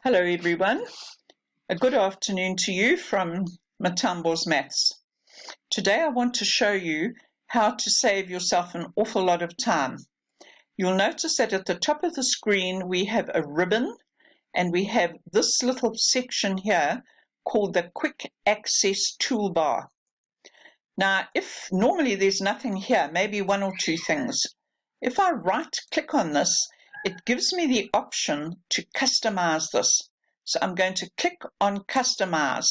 Hello everyone, a good afternoon to you from Matambo's Maths. Today I want to show you how to save yourself an awful lot of time. You'll notice that at the top of the screen we have a ribbon and we have this little section here called the Quick Access Toolbar. Now if normally there's nothing here, maybe one or two things. If I right click on this, it gives me the option to customize this. So I'm going to click on Customize.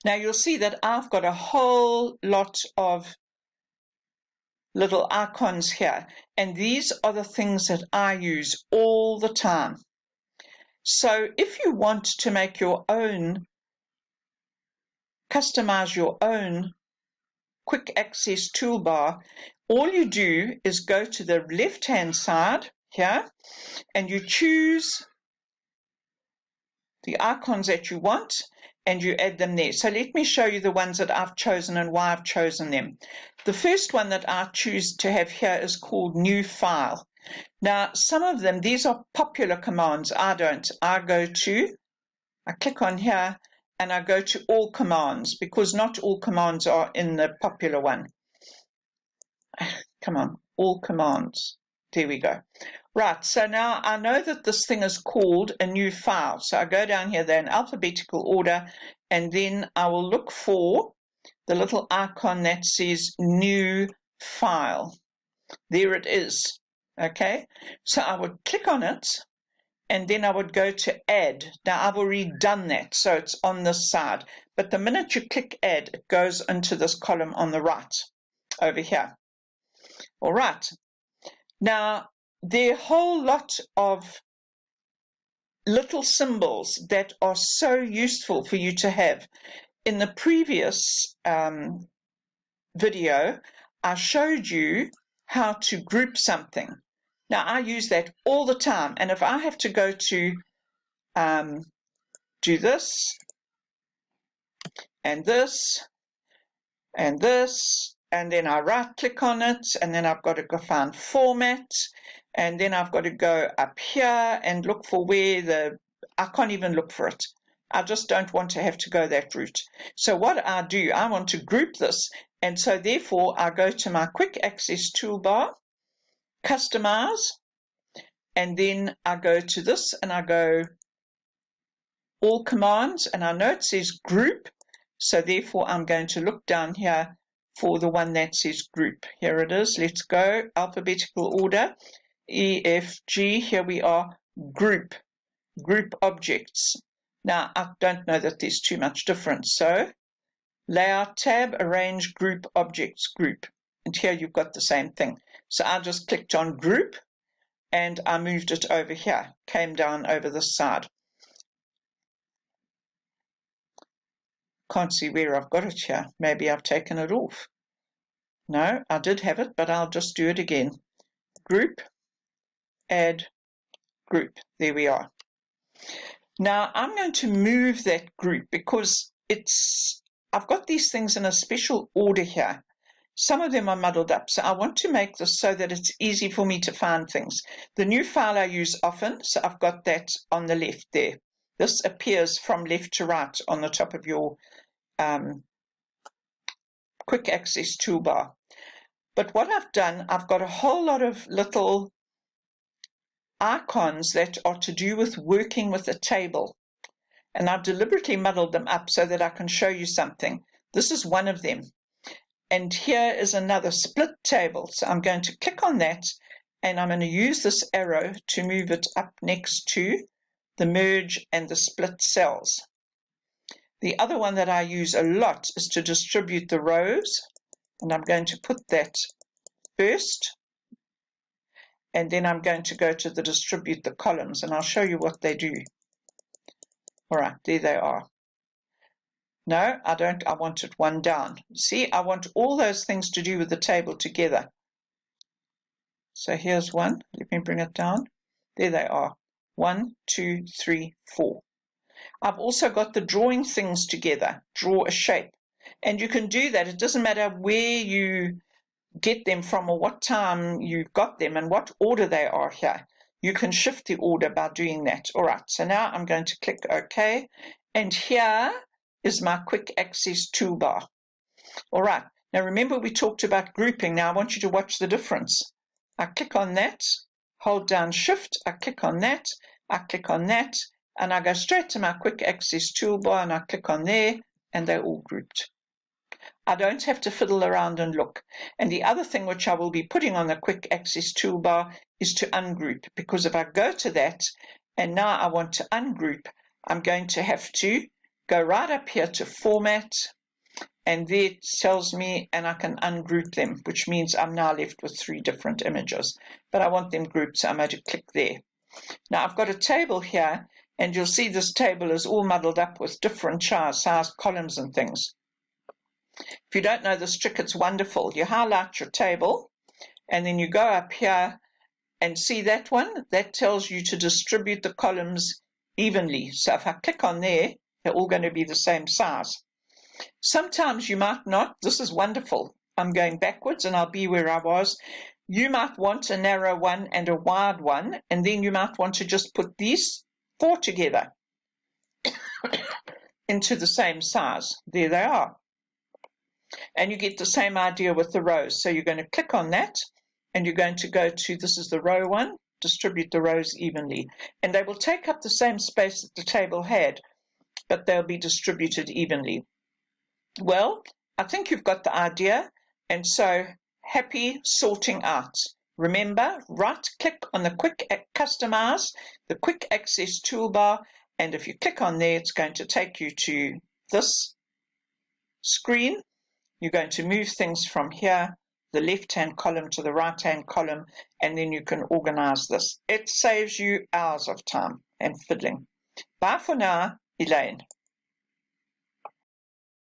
Now you'll see that I've got a whole lot of little icons here, and these are the things that I use all the time. So if you want to make your own, customize your own quick access toolbar, all you do is go to the left-hand side here and you choose the icons that you want and you add them there. So let me show you the ones that I've chosen and why I've chosen them. The first one that I choose to have here is called New File. Now some of them, these are popular commands. I don't. I click on here and I go to all commands because not all commands are in the popular one. Come on, all commands. There we go. Right, so now I know that this thing is called a new file. So I go down here, they're in alphabetical order, and then I will look for the little icon that says new file. There it is. Okay, so I would click on it, and then I would go to add. Now I've already done that, so it's on this side. But the minute you click add, it goes into this column on the right, over here. All right. Now, there are a whole lot of little symbols that are so useful for you to have. In the previous video, I showed you how to group something. Now, I use that all the time, and if I have to go to do this, and this, and this, and then I right click on it, and then I've got to go find format, and then I've got to go up here and look for where I can't even look for it. I just don't want to have to go that route. So what I do, I want to group this, and so therefore I go to my quick access toolbar, customize, and then I go to this and I go all commands, and I know it says group, so therefore I'm going to look down here for the one that says group. Here it is. Let's go. Alphabetical order. E, F, G. Here we are. Group. Group objects. Now, I don't know that there's too much difference. So, layout tab, arrange group objects, group. And here you've got the same thing. So I just clicked on group and I moved it over here. Came down over this side. Can't see where I've got it here. Maybe I've taken it off. No, I did have it, but I'll just do it again. Group, add, group. There we are. Now I'm going to move that group because I've got these things in a special order here. Some of them are muddled up, so I want to make this so that it's easy for me to find things. The new file I use often, so I've got that on the left there. This appears from left to right on the top of your quick access toolbar. But what I've done, I've got a whole lot of little icons that are to do with working with a table. And I've deliberately muddled them up so that I can show you something. This is one of them. And here is another split table. So I'm going to click on that and I'm going to use this arrow to move it up next to the merge and the split cells. The other one that I use a lot is to distribute the rows, and I'm going to put that first, and then I'm going to go to the distribute the columns, and I'll show you what they do. All right, there they are. No, I don't. I want it one down. See, I want all those things to do with the table together. So here's one. Let me bring it down. There they are. 1, 2, 3, 4. I've also got the drawing things together, draw a shape. And you can do that. It doesn't matter where you get them from or what time you've got them and what order they are here. you can shift the order by doing that. All right, so now I'm going to click OK, and here is my quick access toolbar. All right, now remember we talked about grouping. Now I want you to watch the difference. I click on that, hold down Shift, I click on that, I click on that, and I go straight to my quick access toolbar and I click on there, and they're all grouped. I don't have to fiddle around and look. And the other thing which I will be putting on the quick access toolbar is to ungroup, because if I go to that and now I want to ungroup, I'm going to have to go right up here to Format, and there it tells me, and I can ungroup them, which means I'm now left with 3 different images. But I want them grouped, so I'm going to click there. Now I've got a table here, and you'll see this table is all muddled up with different size columns and things. If you don't know this trick, it's wonderful. You highlight your table, and then you go up here and see that one. That tells you to distribute the columns evenly. So if I click on there, they're all going to be the same size. Sometimes you might not. This is wonderful. I'm going backwards, and I'll be where I was. You might want a narrow one and a wide one, and then you might want to just put these 4 together into the same size. There they are. And you get the same idea with the rows. So you're going to click on that, and you're going to go to, this is the row one, distribute the rows evenly. And they will take up the same space that the table had, but they'll be distributed evenly. Well, I think you've got the idea, and so happy sorting out. Remember, right-click on the Quick Customize, the Quick Access toolbar, and if you click on there, it's going to take you to this screen. You're going to move things from here, the left-hand column to the right-hand column, and then you can organize this. It saves you hours of time and fiddling. Bye for now, Elaine.